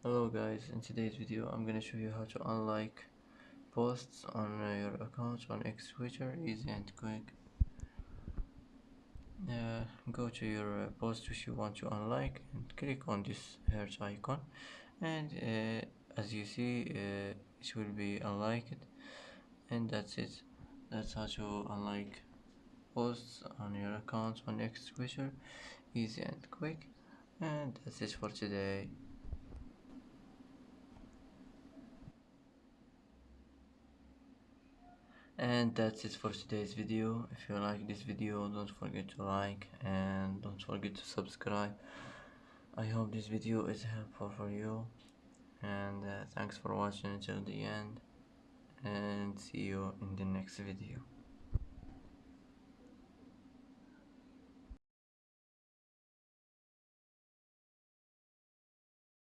Hello guys, in today's video I'm gonna show you how to unlike posts on your account on X Twitter, easy and quick. Go to your post which you want to unlike and click on this heart icon, and as you see it will be unliked, and that's it. That's how to unlike posts on your account on X Twitter, easy and quick. And that's it for today. And that's it for today's video. If you like this video, don't forget to like and don't forget to subscribe. I hope this video is helpful for you, and thanks for watching until the end, and see you in the next video.